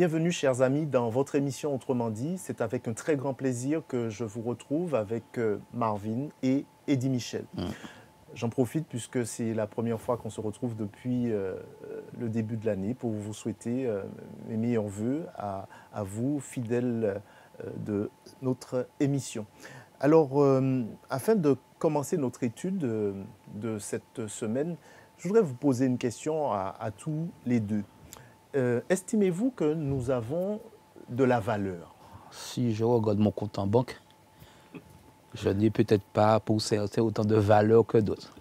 Bienvenue, chers amis, dans votre émission Autrement dit. C'est avec un très grand plaisir que je vous retrouve avec Marvin et Eddie Michel. J'en profite puisque c'est la première fois qu'on se retrouve depuis le début de l'année pour vous souhaiter mes meilleurs vœux à vous, fidèles de notre émission. Alors, afin de commencer notre étude de cette semaine, je voudrais vous poser une question à tous les deux. Estimez-vous que nous avons de la valeur? Si je regarde mon compte en banque, je n'ai peut-être pas pour certains autant de valeur que d'autres.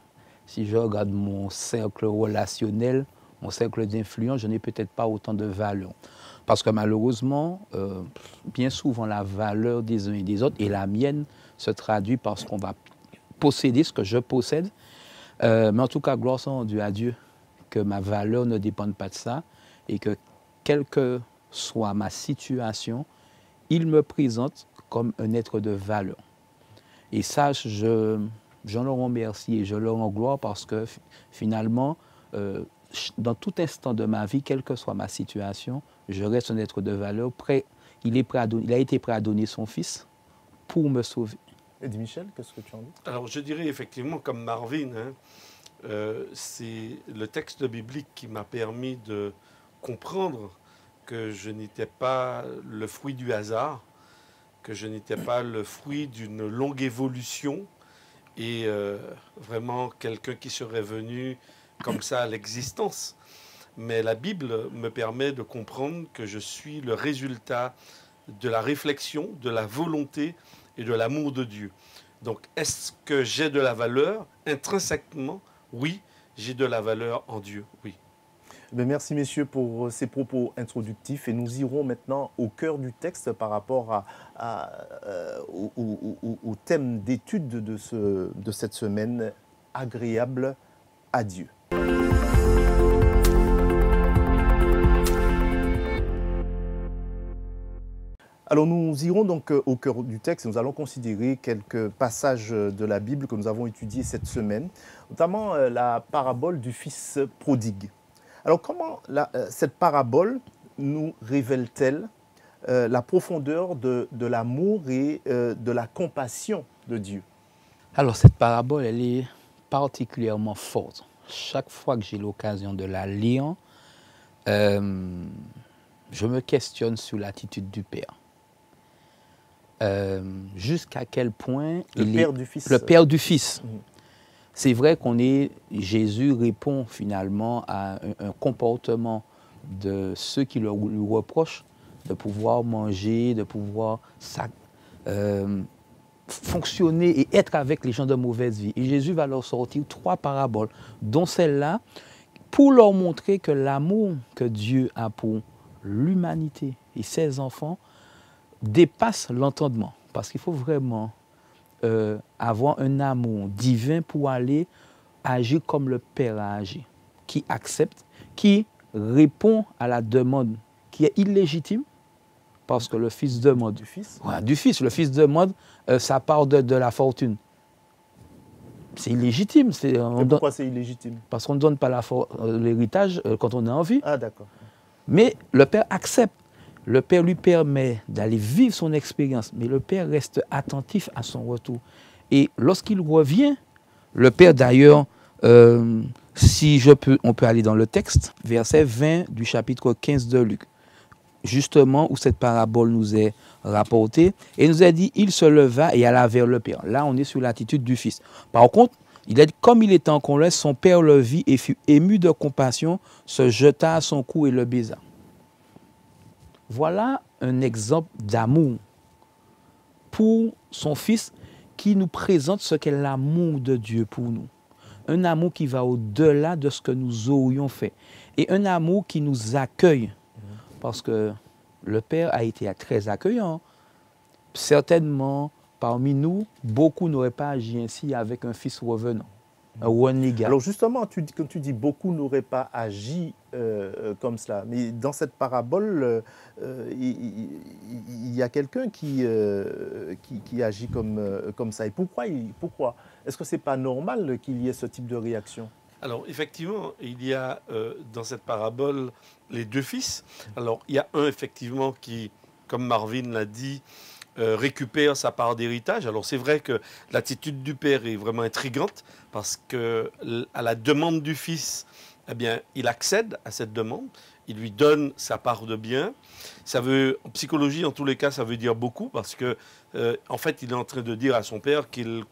Si je regarde mon cercle relationnel, mon cercle d'influence, je n'ai peut-être pas autant de valeur. Parce que malheureusement, bien souvent, la valeur des uns et des autres, et la mienne, se traduit par ce qu'on va posséder, ce que je possède. Mais en tout cas, gloire soit rendue à Dieu, que ma valeur ne dépende pas de ça, et que quelle que soit ma situation, il me présente comme un être de valeur. Et ça, je leur remercie et je leur rends gloire parce que finalement, dans tout instant de ma vie, quelle que soit ma situation, je reste un être de valeur. Il a été prêt à donner son fils pour me sauver. Eddie Michel, qu'est-ce que tu en dis? Alors je dirais effectivement comme Marvin, c'est le texte biblique qui m'a permis de comprendre que je n'étais pas le fruit du hasard, que je n'étais pas le fruit d'une longue évolution et vraiment quelqu'un qui serait venu comme ça à l'existence. Mais la Bible me permet de comprendre que je suis le résultat de la réflexion, de la volonté et de l'amour de Dieu. Donc, est-ce que j'ai de la valeur? Intrinsèquement, oui, j'ai de la valeur en Dieu, oui. Merci messieurs pour ces propos introductifs et nous irons maintenant au cœur du texte par rapport au thème d'étude de cette semaine, agréable à Dieu. Alors nous irons donc au cœur du texte et nous allons considérer quelques passages de la Bible que nous avons étudiés cette semaine, notamment la parabole du fils prodigue. Alors comment cette parabole nous révèle-t-elle la profondeur de l'amour et de la compassion de Dieu? Alors cette parabole, elle est particulièrement forte. Chaque fois que j'ai l'occasion de la lire, je me questionne sur l'attitude du Père. Jusqu'à quel point le Père du Fils. C'est vrai Jésus répond finalement à un comportement de ceux qui lui reprochent de pouvoir manger, de pouvoir fonctionner et être avec les gens de mauvaise vie. Et Jésus va leur sortir 3 paraboles, dont celle-là, pour leur montrer que l'amour que Dieu a pour l'humanité et ses enfants dépasse l'entendement. Parce qu'il faut vraiment avoir un amour divin pour aller agir comme le Père a agi, qui accepte, qui répond à la demande qui est illégitime, parce que le Fils demande. Du Fils? Ouais, du Fils. Le Fils demande sa part de la fortune. C'est illégitime. Pourquoi c'est illégitime? Parce qu'on ne donne pas l'héritage quand on a envie. Ah d'accord. Mais le Père accepte. Le Père lui permet d'aller vivre son expérience, mais le Père reste attentif à son retour. Et lorsqu'il revient, le Père d'ailleurs, si on peut aller dans le texte, verset 20 du chapitre 15 de Luc, justement où cette parabole nous est rapportée, et il nous a dit, il se leva et alla vers le Père. Là, on est sur l'attitude du Fils. Par contre, il a dit, comme il était en colère, son Père le vit et fut ému de compassion, se jeta à son cou et le baisa. Voilà un exemple d'amour pour son Fils qui nous présente ce qu'est l'amour de Dieu pour nous. Un amour qui va au-delà de ce que nous aurions fait. Et un amour qui nous accueille. Parce que le Père a été très accueillant. Certainement, parmi nous, beaucoup n'auraient pas agi ainsi avec un fils revenant. Un renégat. Alors justement, quand tu dis beaucoup n'auraient pas agi comme cela, mais dans cette parabole, il y a quelqu'un qui agit comme ça. Et pourquoi? Est-ce que ce n'est pas normal qu'il y ait ce type de réaction? Alors, effectivement, il y a dans cette parabole les deux fils. Alors, il y a un, effectivement, qui, comme Marvin l'a dit, récupère sa part d'héritage. Alors, c'est vrai que l'attitude du père est vraiment intrigante parce que, à la demande du fils, eh bien, il accède à cette demande. Il lui donne sa part de bien. Ça veut, en psychologie, en tous les cas, ça veut dire beaucoup parce que, en fait, il est en train de dire à son père qu'il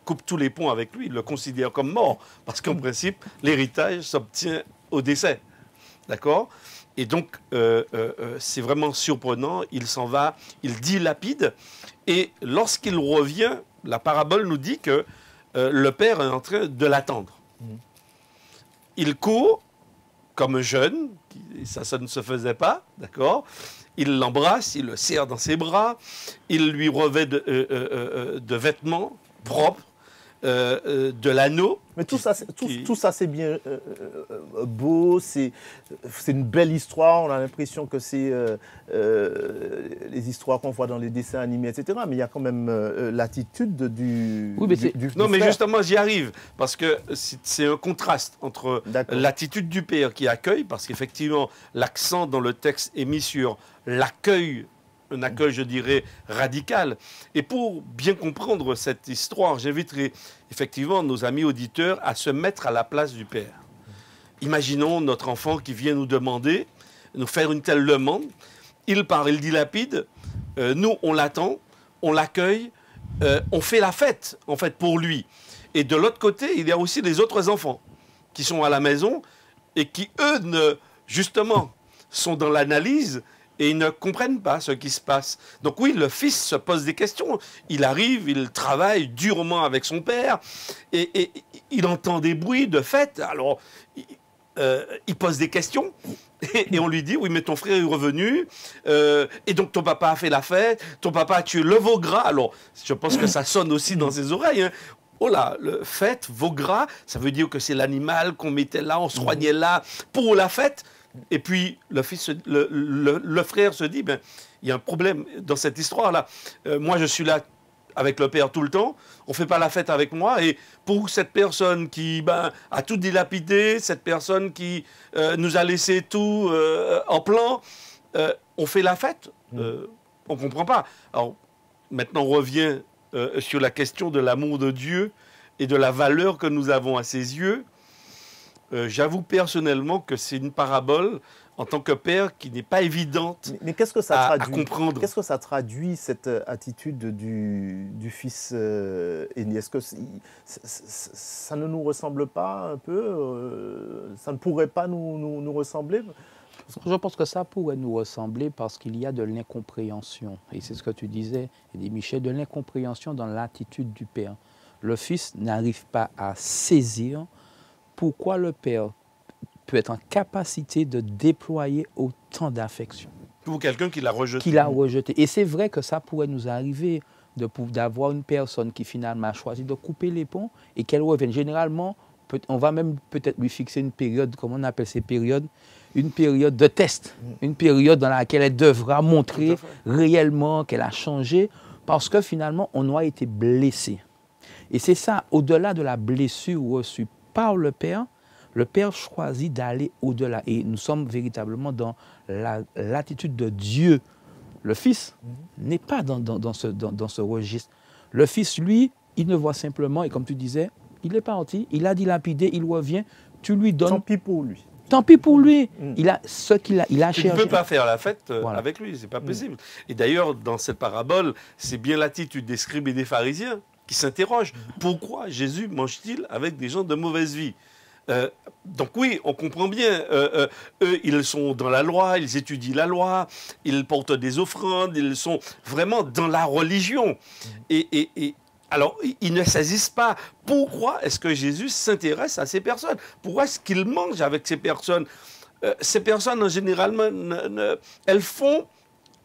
coupe tous les ponts avec lui, il le considère comme mort, parce qu'en principe, l'héritage s'obtient au décès. D'accord? Et donc, c'est vraiment surprenant, il s'en va, il dilapide, et lorsqu'il revient, la parabole nous dit que le père est en train de l'attendre. Il court, comme un jeune, ça ne se faisait pas, d'accord? Il l'embrasse, il le serre dans ses bras, il lui revêt de vêtements propres, de l'anneau. Mais tout ça, c'est bien beau, c'est une belle histoire. On a l'impression que c'est les histoires qu'on voit dans les dessins animés, etc. Mais il y a quand même l'attitude du Non, mais frère. justement, j'y arrive. Parce que c'est un contraste entre l'attitude du père qui accueille, parce qu'effectivement, l'accent dans le texte est mis sur l'accueil, un accueil, je dirais, radical. Et pour bien comprendre cette histoire, j'inviterai effectivement nos amis auditeurs à se mettre à la place du père. Imaginons notre enfant qui vient nous demander, nous faire une telle demande. Il part, il dilapide. Nous, on l'attend, on l'accueille, on fait la fête, en fait, pour lui. Et de l'autre côté, il y a aussi les autres enfants qui sont à la maison et qui, eux, justement, sont dans l'analyse et ils ne comprennent pas ce qui se passe. Donc oui, le fils se pose des questions. Il arrive, il travaille durement avec son père, et il entend des bruits de fête. Alors, il pose des questions, et on lui dit, oui, mais ton frère est revenu, et donc ton papa a fait la fête, ton papa a tué le veau gras. Alors, je pense que ça sonne aussi dans ses oreilles, hein. Oh là, le fête, veau gras, ça veut dire que c'est l'animal qu'on mettait là, on soignait là pour la fête. Et puis, le frère se dit, ben, il y a un problème dans cette histoire-là. Moi, je suis là avec le père tout le temps. On ne fait pas la fête avec moi. Et pour cette personne qui a tout dilapidé, cette personne qui nous a laissé tout en plan, on fait la fête. On ne comprend pas. Alors, maintenant, on revient sur la question de l'amour de Dieu et de la valeur que nous avons à ses yeux. J'avoue personnellement que c'est une parabole, en tant que père, qui n'est pas évidente mais qu'est-ce que ça traduit, à comprendre. Qu'est-ce que ça traduit, cette attitude du fils aîné? Est-ce que ça ne nous ressemble pas un peu? Ça ne pourrait pas nous ressembler? Je pense que ça pourrait nous ressembler parce qu'il y a de l'incompréhension. Et c'est ce que tu disais, Eddie Michel, de l'incompréhension dans l'attitude du père. Le fils n'arrive pas à saisir pourquoi le père peut être en capacité de déployer autant d'affection. Pour quelqu'un qui l'a rejeté. Qui l'a rejeté. Et c'est vrai que ça pourrait nous arriver d'avoir une personne qui finalement a choisi de couper les ponts et qu'elle revienne. Généralement, on va même peut-être lui fixer une période, comment on appelle ces périodes, une période de test, une période dans laquelle elle devra montrer réellement qu'elle a changé parce que finalement, on a été blessé. Et c'est ça, au-delà de la blessure reçue par le Père choisit d'aller au-delà. Et nous sommes véritablement dans l'attitude de Dieu. Le Fils n'est pas dans ce registre. Le Fils, lui, il ne voit simplement, et comme tu disais, il est parti, il a dilapidé, il revient, tu lui donnes... Tant pis pour lui. Tant pis pour lui. Il a ce qu'il a, il a cherché. Tu ne peux pas faire la fête avec lui, c'est pas possible. Et d'ailleurs, dans cette parabole, c'est bien l'attitude des scribes et des pharisiens qui s'interrogent. Pourquoi Jésus mange-t-il avec des gens de mauvaise vie? Donc oui, on comprend bien. Eux, ils sont dans la loi, ils étudient la loi, ils portent des offrandes, ils sont vraiment dans la religion. Et alors, ils ne saisissent pas pourquoi est-ce que Jésus s'intéresse à ces personnes. Pourquoi est-ce qu'il mange avec ces personnes? Ces personnes, en général, elles font...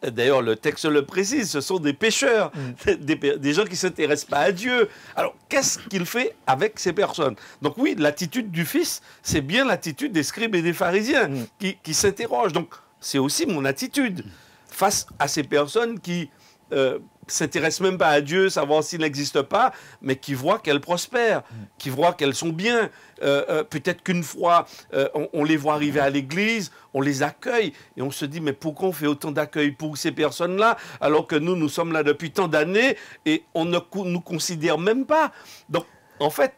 D'ailleurs, le texte le précise, ce sont des pécheurs, des gens qui ne s'intéressent pas à Dieu. Alors, qu'est-ce qu'il fait avec ces personnes? Donc oui, l'attitude du Fils, c'est bien l'attitude des scribes et des pharisiens qui s'interrogent. Donc, c'est aussi mon attitude face à ces personnes qui s'intéressent même pas à Dieu, savoir s'il n'existe pas, mais qui voient qu'elles prospèrent, qui voient qu'elles sont bien. Peut-être qu'une fois, on les voit arriver à l'église, on les accueille, et on se dit, mais pourquoi on fait autant d'accueil pour ces personnes-là, alors que nous sommes là depuis tant d'années, et on ne nous considère même pas. Donc, en fait,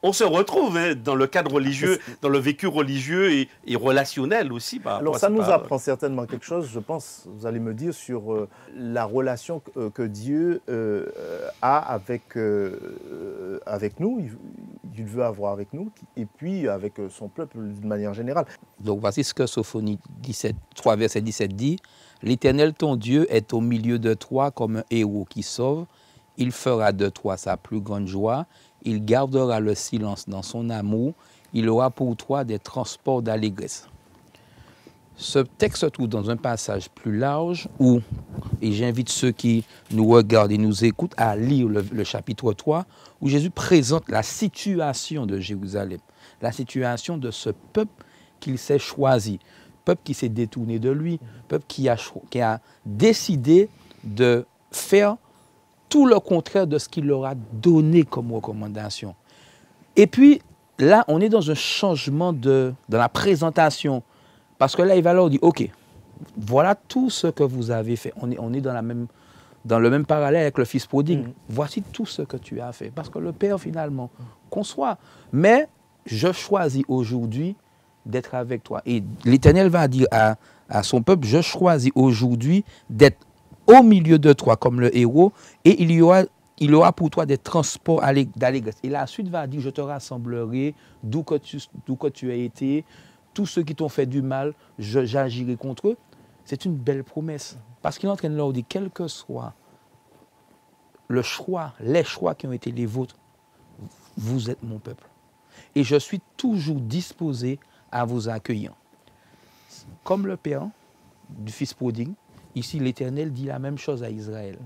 on se retrouve dans le cadre religieux, dans le vécu religieux et relationnel aussi. Alors ça nous apprend certainement quelque chose, je pense, vous allez me dire, sur la relation que Dieu a avec nous, il veut avoir avec nous, et puis avec son peuple d'une manière générale. Donc voici ce que Sophonie 3, verset 17 dit. « L'Éternel, ton Dieu, est au milieu de toi comme un héros qui sauve. Il fera de toi sa plus grande joie. Il gardera le silence dans son amour. Il aura pour toi des transports d'allégresse. » Ce texte se trouve dans un passage plus large où, et j'invite ceux qui nous regardent et nous écoutent à lire le chapitre 3, où Jésus présente la situation de Jérusalem, la situation de ce peuple qu'il s'est choisi, peuple qui s'est détourné de lui, peuple qui a décidé de faire tout le contraire de ce qu'il leur a donné comme recommandation. Et puis, là, on est dans un changement dans la présentation. Parce que là, il va leur dire, OK, voilà tout ce que vous avez fait. On est dans le même parallèle avec le fils prodigue. Voici tout ce que tu as fait. Parce que le Père, finalement, conçoit. Mais je choisis aujourd'hui d'être avec toi. Et l'Éternel va dire à son peuple, je choisis aujourd'hui d'être au milieu de toi comme le héros, et il aura pour toi des transports d'allégresse. Et la suite va dire, je te rassemblerai d'où que tu as été, tous ceux qui t'ont fait du mal, j'agirai contre eux. C'est une belle promesse. Parce qu'il est en train de leur dire, quel que soit les choix qui ont été les vôtres, vous êtes mon peuple. Et je suis toujours disposé à vous accueillir. Comme le Père du fils prodigue, ici, l'Éternel dit la même chose à Israël.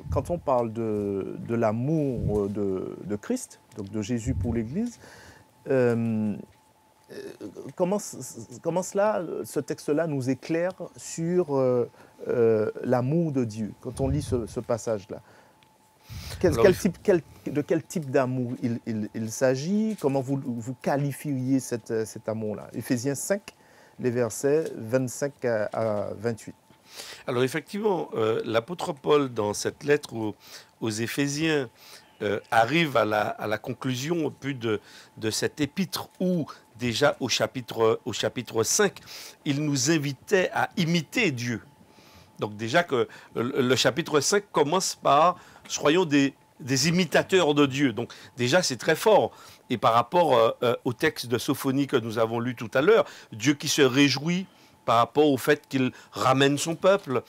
Quand on parle de l'amour de Christ, donc de Jésus pour l'Église, comment ce texte-là nous éclaire sur l'amour de Dieu, quand on lit ce passage-là? De quel type d'amour il s'agit? Comment vous qualifieriez cet amour-là? Éphésiens 5, les versets 25 à 28. Alors effectivement, l'apôtre Paul, dans cette lettre aux Éphésiens, arrive à la conclusion au plus de cette épître où, déjà au chapitre 5, il nous invitait à imiter Dieu. Donc déjà que le chapitre 5 commence par « Soyons des imitateurs de Dieu ». Donc déjà c'est très fort. Et par rapport au texte de Sophonie que nous avons lu tout à l'heure, Dieu qui se réjouit par rapport au fait qu'il ramène son peuple,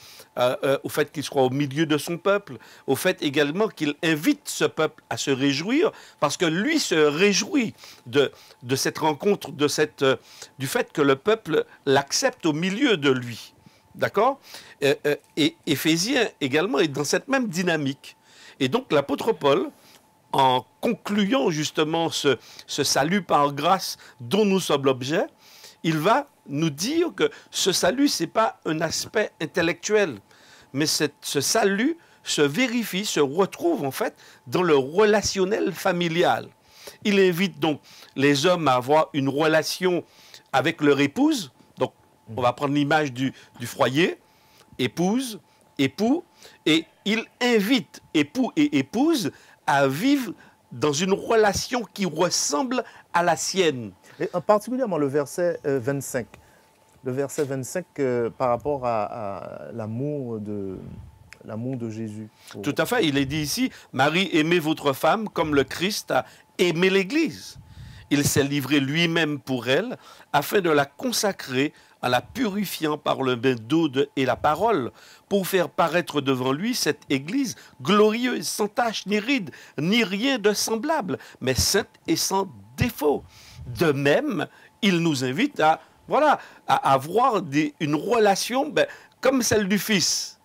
au fait qu'il soit au milieu de son peuple, au fait également qu'il invite ce peuple à se réjouir, parce que lui se réjouit de cette rencontre, du fait que le peuple l'accepte au milieu de lui. D'accord? Et Éphésiens également est dans cette même dynamique. Et donc l'apôtre Paul, en concluant justement ce salut par grâce dont nous sommes l'objet, il va nous dire que ce salut, ce n'est pas un aspect intellectuel, mais ce salut se vérifie, se retrouve en fait dans le relationnel familial. Il invite donc les hommes à avoir une relation avec leur épouse. Donc, on va prendre l'image du foyer, épouse, époux, et il invite époux et épouse à vivre dans une relation qui ressemble à la sienne. Et particulièrement le verset 25. Le verset 25 par rapport à l'amour de Jésus. Tout à fait. Il est dit ici, « Marie, aimez votre femme comme le Christ a aimé l'Église. Il s'est livré lui-même pour elle afin de la consacrer en la purifiant par le bain d'eau et la parole, pour faire paraître devant lui cette Église glorieuse, sans tache ni ride, ni rien de semblable, mais sainte et sans défaut. » De même, il nous invite à avoir une relation comme celle du Fils,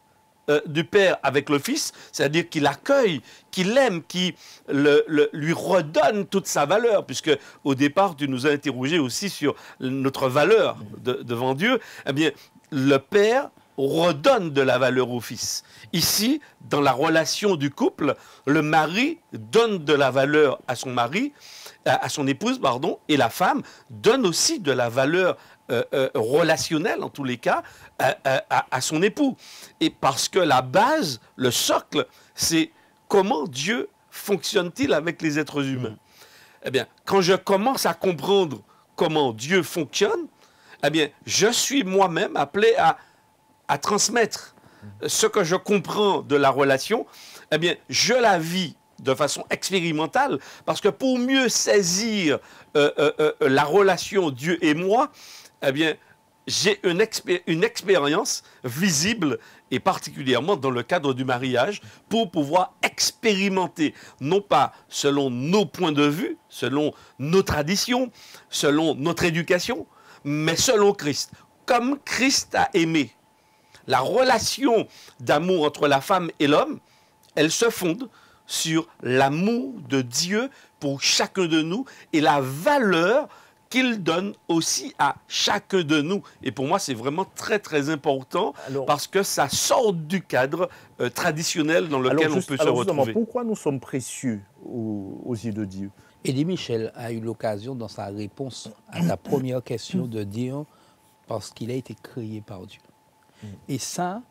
du Père avec le Fils, c'est-à-dire qu'il accueille, qu'il aime, qu'il lui redonne toute sa valeur, puisque au départ, tu nous as interrogé aussi sur notre valeur devant Dieu. Eh bien, le Père redonne de la valeur au fils. Ici, dans la relation du couple, le mari donne de la valeur à son mari, à son épouse, pardon, et la femme donne aussi de la valeur relationnelle, en tous les cas, à son époux. Et parce que la base, le socle, c'est comment Dieu fonctionne-t-il avec les êtres humains. Eh bien, quand je commence à comprendre comment Dieu fonctionne, eh bien, je suis moi-même appelé à transmettre ce que je comprends de la relation. Eh bien, je la vis de façon expérimentale, parce que pour mieux saisir la relation Dieu et moi, eh bien, j'ai une expérience visible, et particulièrement dans le cadre du mariage, pour pouvoir expérimenter, non pas selon nos points de vue, selon nos traditions, selon notre éducation, mais selon Christ. Comme Christ a aimé. La relation d'amour entre la femme et l'homme, elle se fonde sur l'amour de Dieu pour chacun de nous et la valeur qu'il donne aussi à chacun de nous. Et pour moi, c'est vraiment très, très important. Alors, parce que ça sort du cadre traditionnel dans lequel on peut se retrouver. Pourquoi nous sommes précieux aux yeux de Dieu? Eddie Michel a eu l'occasion, dans sa réponse à ta première question, de dire parce qu'il a été créé par Dieu. Et ça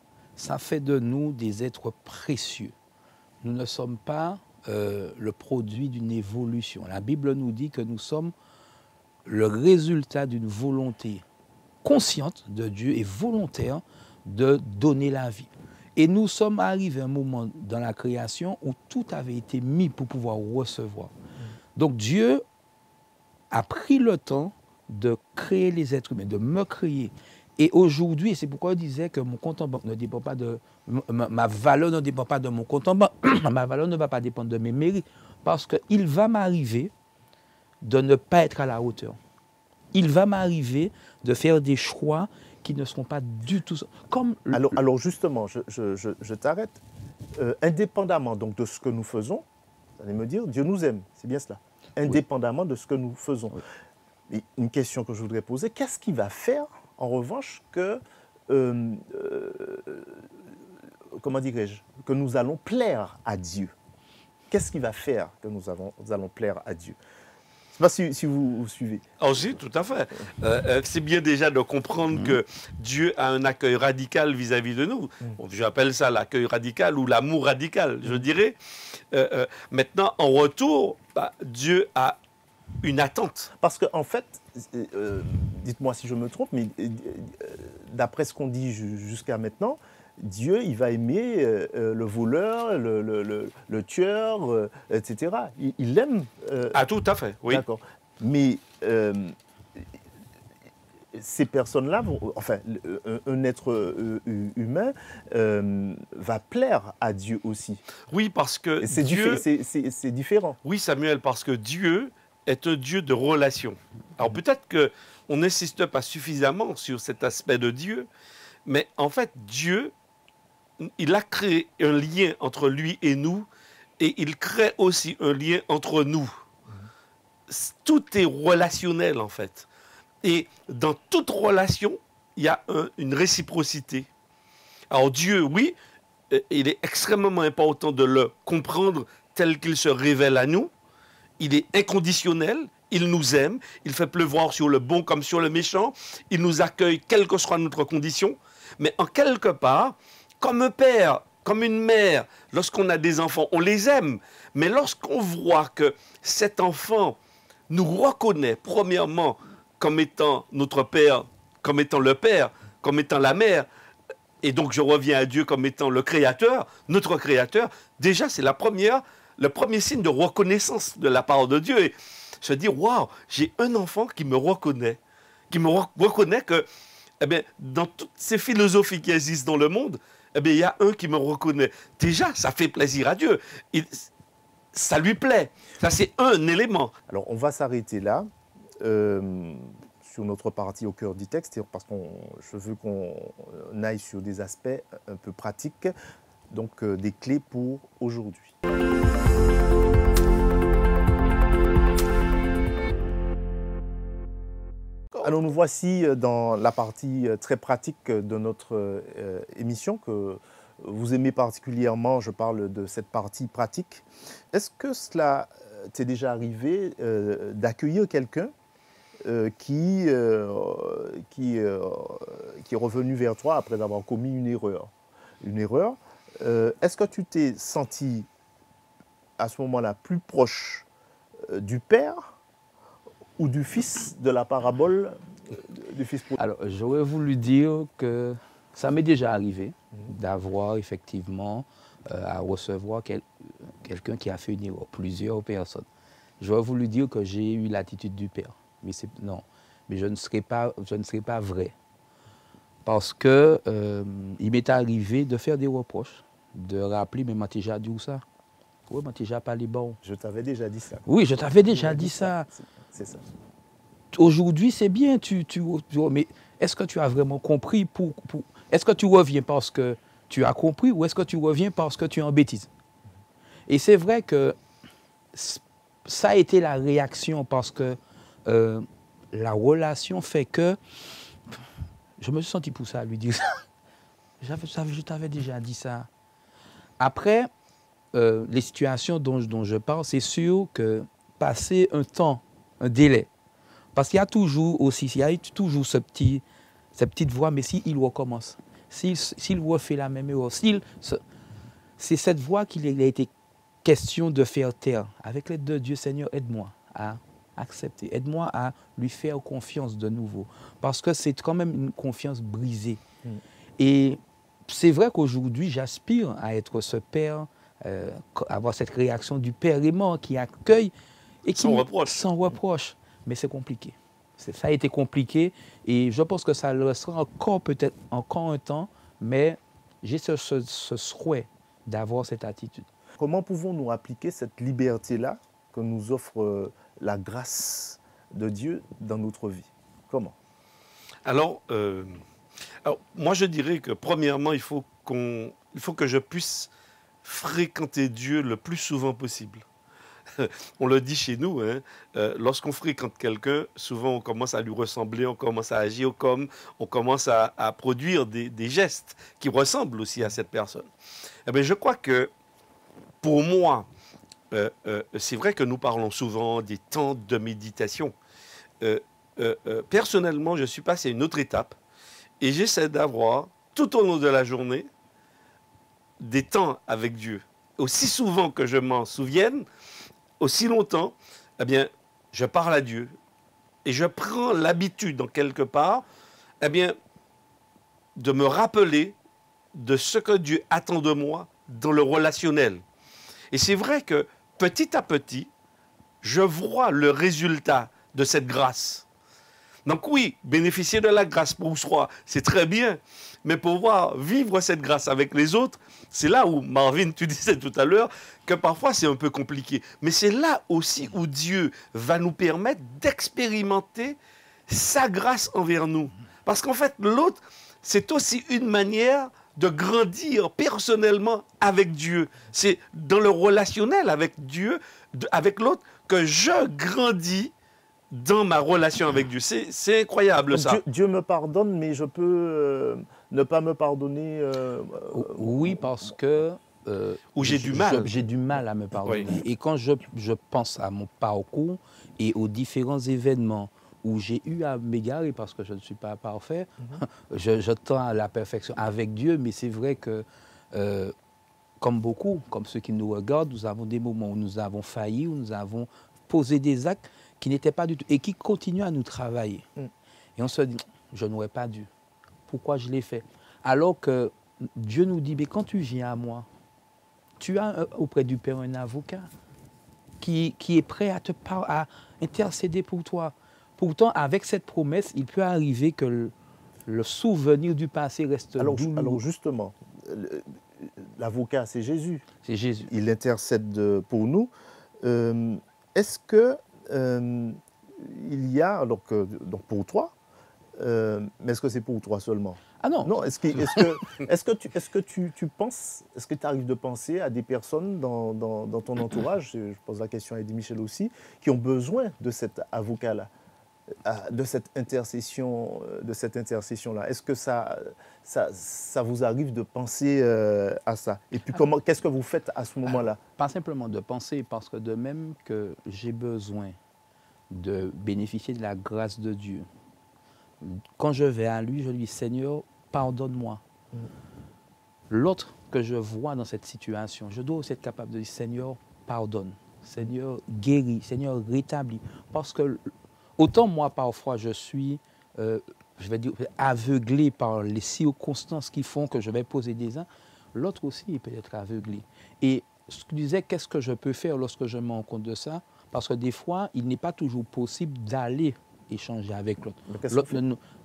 fait de nous des êtres précieux. Nous ne sommes pas le produit d'une évolution. La Bible nous dit que nous sommes le résultat d'une volonté consciente de Dieu et volontaire de donner la vie. Et nous sommes arrivés à un moment dans la création où tout avait été mis pour pouvoir recevoir. Donc Dieu a pris le temps de créer les êtres humains, de me créer. Et aujourd'hui, et c'est pourquoi je disais que mon compte en banque ne dépend pas de... Ma valeur ne dépend pas de mon compte en banque. Ma valeur ne va pas dépendre de mes mérites. Parce qu'il va m'arriver de ne pas être à la hauteur. Il va m'arriver de faire des choix qui ne seront pas du tout... Comme alors justement, je t'arrête. Indépendamment donc de ce que nous faisons, vous allez me dire, Dieu nous aime, c'est bien cela. Indépendamment de ce que nous faisons. Et une question que je voudrais poser, qu'est-ce qui va faire, en revanche, que... comment dirais-je? Que nous allons plaire à Dieu. Qu'est-ce qui va faire que nous allons plaire à Dieu? Je ne sais pas si vous suivez. Oh, si, tout à fait. C'est bien déjà de comprendre que Dieu a un accueil radical vis-à-vis de nous. Bon, j'appelle ça l'accueil radical ou l'amour radical, je dirais. Maintenant, en retour, Dieu a une attente. Parce qu'en fait, dites-moi si je me trompe, mais d'après ce qu'on dit jusqu'à maintenant, Dieu, il va aimer le voleur, le tueur, etc. Il l'aime. Ah, tout à fait, oui. D'accord. Mais ces personnes-là, enfin, un être humain va plaire à Dieu aussi. Oui, parce que Dieu... C'est différent. Oui, Samuel, parce que Dieu est un Dieu de relation. Alors peut-être qu'on n'insiste pas suffisamment sur cet aspect de Dieu, mais en fait, Dieu... il a créé un lien entre lui et nous, et il crée aussi un lien entre nous. Tout est relationnel, en fait. Et dans toute relation, il y a une réciprocité. Alors Dieu, oui, il est extrêmement important de le comprendre tel qu'il se révèle à nous. Il est inconditionnel, il nous aime, il fait pleuvoir sur le bon comme sur le méchant, il nous accueille quelle que soit notre condition, mais en quelque part, comme un père, comme une mère, lorsqu'on a des enfants, on les aime. Mais lorsqu'on voit que cet enfant nous reconnaît, premièrement, comme étant notre père, comme étant le père, comme étant la mère, et donc je reviens à Dieu comme étant le créateur, notre créateur, déjà c'est le premier signe de reconnaissance de la part de Dieu. Et se dire, waouh, j'ai un enfant qui me reconnaît que, eh bien, dans toutes ces philosophies qui existent dans le monde, eh bien, il y a un qui me reconnaît. Déjà, ça fait plaisir à Dieu. Ça lui plaît. Ça, c'est un élément. Alors, on va s'arrêter là, sur notre partie au cœur du texte, parce que je veux qu'on aille sur des aspects un peu pratiques, donc des clés pour aujourd'hui. Alors nous voici dans la partie très pratique de notre émission que vous aimez particulièrement. Je parle de cette partie pratique. Est-ce que cela t'est déjà arrivé d'accueillir quelqu'un qui est revenu vers toi après avoir commis une erreur? Est-ce que tu t'es senti à ce moment-là plus proche du Père ou du Fils de la parabole du Fils prodigue? Alors, j'aurais voulu dire que ça m'est déjà arrivé d'avoir effectivement à recevoir quelqu'un qui a fait une erreur, plusieurs personnes. J'aurais voulu dire que j'ai eu l'attitude du Père, mais non, mais je ne serai pas vrai. Parce que il m'est arrivé de faire des reproches, de rappeler, mais m'as-tu déjà dit où ça? Oui, m'as-tu déjà parlé bon? Je t'avais déjà dit ça. Oui, je t'avais déjà dit ça. C'est ça. Aujourd'hui, c'est bien, mais est-ce que tu as vraiment compris est-ce que tu reviens parce que tu as compris ou est-ce que tu reviens parce que tu es en bêtise? Et c'est vrai que ça a été la réaction parce que la relation fait que je me suis senti poussé à lui dire ça. Je t'avais déjà dit ça. Après, les situations dont je parle, c'est sûr que passer un temps, un délai, parce qu'il y a toujours aussi, cette petite voix, mais s'il recommence, s'il refait la même erreur, c'est cette voix qu'il a été question de faire taire. Avec l'aide de Dieu, Seigneur, aide-moi à accepter, aide-moi à lui faire confiance de nouveau, parce que c'est quand même une confiance brisée. Et c'est vrai qu'aujourd'hui, j'aspire à être ce père, avoir cette réaction du père aimant qui accueille et qui sans reproche. Mais c'est compliqué. Ça a été compliqué et je pense que ça le sera encore peut-être encore un temps, mais j'ai ce souhait d'avoir cette attitude. Comment pouvons-nous appliquer cette liberté-là que nous offre la grâce de Dieu dans notre vie? Comment? Alors, moi je dirais que premièrement, il faut que je puisse fréquenter Dieu le plus souvent possible. On le dit chez nous, hein, lorsqu'on fréquente quelqu'un, souvent on commence à lui ressembler, on commence à agir comme, on commence à produire des gestes qui ressemblent aussi à cette personne. Eh bien, je crois que pour moi, c'est vrai que nous parlons souvent des temps de méditation. Personnellement, je suis passé à une autre étape et j'essaie d'avoir tout au long de la journée des temps avec Dieu. Aussi souvent que je m'en souvienne, aussi longtemps, eh bien, je parle à Dieu et je prends l'habitude, en quelque part, eh bien, de me rappeler de ce que Dieu attend de moi dans le relationnel. Et c'est vrai que petit à petit, je vois le résultat de cette grâce. Donc oui, bénéficier de la grâce pour soi, c'est très bien, mais pouvoir vivre cette grâce avec les autres, c'est là où, Marvin, tu disais tout à l'heure, que parfois c'est un peu compliqué. Mais c'est là aussi où Dieu va nous permettre d'expérimenter sa grâce envers nous. Parce qu'en fait, l'autre, c'est aussi une manière de grandir personnellement avec Dieu. C'est dans le relationnel avec Dieu, avec l'autre, que je grandis dans ma relation avec Dieu. C'est incroyable. Donc, ça. Dieu me pardonne, mais je peux ne pas me pardonner. Oui, parce que où j'ai du mal. J'ai du mal à me pardonner. Oui. Et quand je pense à mon parcours et aux différents événements où j'ai eu à m'égarer parce que je ne suis pas parfait, je tends à la perfection avec Dieu, mais c'est vrai que, comme beaucoup, comme ceux qui nous regardent, nous avons des moments où nous avons failli, où nous avons posé des actes qui n'étaient pas du tout, et qui continuent à nous travailler. Et on se dit, je n'aurais pas dû. Pourquoi je l'ai fait? Alors que Dieu nous dit, mais quand tu viens à moi, tu as auprès du Père un avocat qui est prêt à intercéder pour toi. Pourtant, avec cette promesse, il peut arriver que le souvenir du passé reste douloureux. Alors justement, l'avocat, c'est Jésus. C'est Jésus. Il intercède pour nous. Est-ce que il y a, alors que, donc pour toi, mais est-ce que c'est pour toi seulement? Ah non. Non, est-ce que tu penses, est-ce que tu arrives de penser à des personnes dans ton entourage, je pose la question à Eddie Michel aussi, qui ont besoin de cet avocat-là? de cette intercession-là? Est-ce que ça vous arrive de penser à ça? Et puis, qu'est-ce que vous faites à ce moment-là? Pas simplement de penser, parce que de même que j'ai besoin de bénéficier de la grâce de Dieu, quand je vais à lui, je lui dis, Seigneur, pardonne-moi. L'autre que je vois dans cette situation, je dois aussi être capable de dire, Seigneur, pardonne. Seigneur, guéris. Seigneur, rétablis. Parce que autant moi, parfois, je suis, je vais dire, aveuglé par les circonstances qui font que je vais poser des actes, l'autre aussi il peut être aveuglé. Et ce que je disais, qu'est-ce que je peux faire lorsque je me rends compte de ça? Parce que des fois, il n'est pas toujours possible d'aller échanger avec l'autre.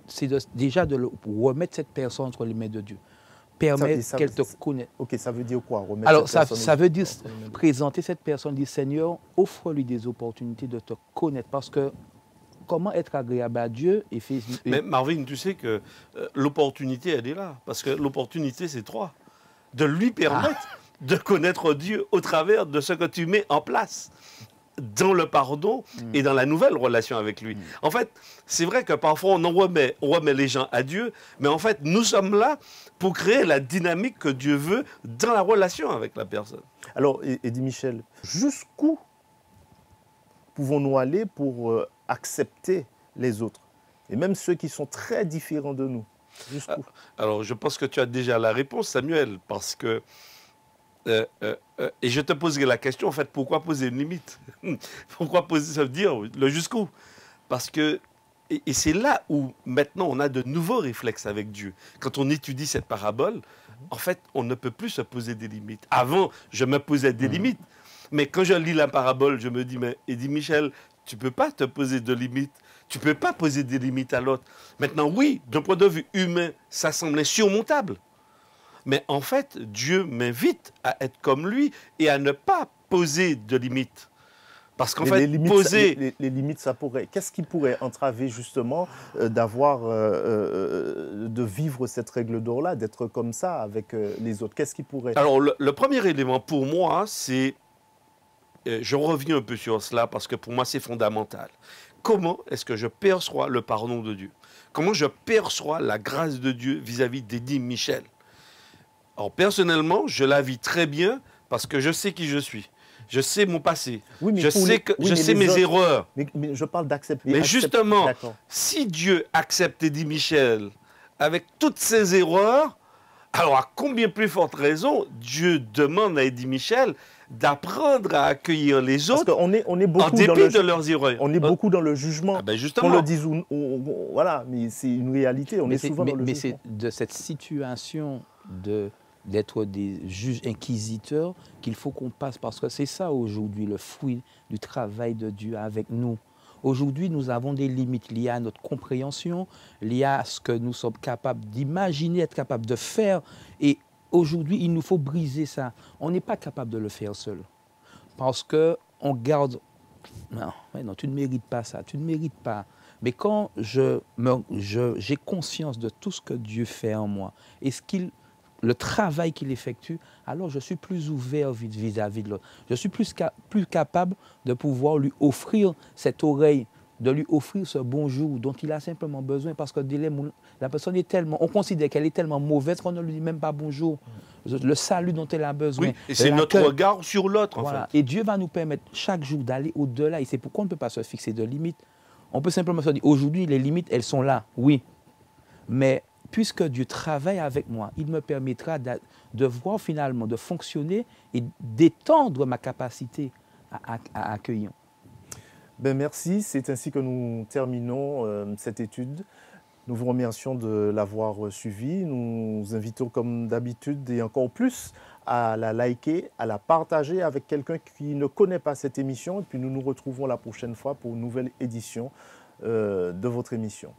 C'est déjà de remettre cette personne entre les mains de Dieu. Permettre qu'elle te connaisse. Ok, ça veut dire quoi? Alors, ça veut dire présenter cette personne, dire Seigneur, offre-lui des opportunités de te connaître. Parce que comment être agréable à Dieu et faire... Mais Marvin, tu sais que l'opportunité, elle est là. Parce que l'opportunité, c'est 3. De lui permettre de connaître Dieu au travers de ce que tu mets en place dans le pardon et dans la nouvelle relation avec lui. En fait, c'est vrai que parfois on remet les gens à Dieu, mais en fait, nous sommes là pour créer la dynamique que Dieu veut dans la relation avec la personne. Alors, Eddie Michel, jusqu'où pouvons-nous aller pour accepter les autres, et même ceux qui sont très différents de nous? Jusqu'où? Alors, je pense que tu as déjà la réponse, Samuel, parce que et je te poserai la question, en fait, pourquoi poser une limite? Pourquoi poser, ça veut dire le jusqu'où? Parce que, et c'est là où maintenant on a de nouveaux réflexes avec Dieu. Quand on étudie cette parabole, en fait, on ne peut plus se poser des limites. Avant, je me posais des limites, mais quand je lis la parabole, je me dis, mais Eddie Michel, tu ne peux pas te poser de limites. Tu ne peux pas poser des limites à l'autre. Maintenant, oui, d'un point de vue humain, ça semble insurmontable. Mais en fait, Dieu m'invite à être comme lui et à ne pas poser de limites. Parce qu'en fait, les limites, ça pourrait... Qu'est-ce qui pourrait entraver justement de vivre cette règle d'or-là, d'être comme ça avec les autres? Qu'est-ce qui pourrait... Alors, le premier élément pour moi, c'est... je reviens un peu sur cela parce que pour moi, c'est fondamental. Comment est-ce que je perçois le pardon de Dieu? Comment je perçois la grâce de Dieu vis-à-vis d'Eddie Michel? Alors, personnellement, je la vis très bien parce que je sais qui je suis. Je sais mon passé. Oui, je sais mes erreurs. Mais je parle d'accepter. Mais justement, si Dieu accepte Eddie Michel avec toutes ses erreurs, alors à combien plus forte raison Dieu demande à Eddie Michel d'apprendre à accueillir les autres on est beaucoup en dépit de leurs erreurs. On est beaucoup dans le jugement. Ah ben justement. Qu'on le dise voilà, mais c'est une réalité. On est souvent dans le jugement. Mais c'est de cette situation d'être des juges inquisiteurs qu'il faut qu'on passe, parce que c'est ça aujourd'hui le fruit du travail de Dieu avec nous. Aujourd'hui, nous avons des limites liées à notre compréhension, liées à ce que nous sommes capables d'imaginer, être capables de faire. Et aujourd'hui, il nous faut briser ça. On n'est pas capable de le faire seul. Parce qu'on garde... Non, tu ne mérites pas ça, tu ne mérites pas. Mais quand j'ai conscience de tout ce que Dieu fait en moi et le travail qu'il effectue, alors je suis plus ouvert vis-à-vis de l'autre. Je suis plus capable de pouvoir lui offrir cette oreille, de lui offrir ce bonjour dont il a simplement besoin, parce que la personne est tellement, on considère qu'elle est tellement mauvaise qu'on ne lui dit même pas bonjour. Le salut dont elle a besoin. Oui, et c'est notre regard sur l'autre, voilà. en fait. Et Dieu va nous permettre chaque jour d'aller au-delà. Et c'est pourquoi on ne peut pas se fixer de limites. On peut simplement se dire, aujourd'hui, les limites, elles sont là, oui. Mais puisque Dieu travaille avec moi, il me permettra de voir finalement, de fonctionner et d'étendre ma capacité à accueillir. Ben merci, c'est ainsi que nous terminons cette étude. Nous vous remercions de l'avoir suivi. Nous vous invitons comme d'habitude et encore plus à la liker, à la partager avec quelqu'un qui ne connaît pas cette émission. Et puis nous nous retrouvons la prochaine fois pour une nouvelle édition de votre émission.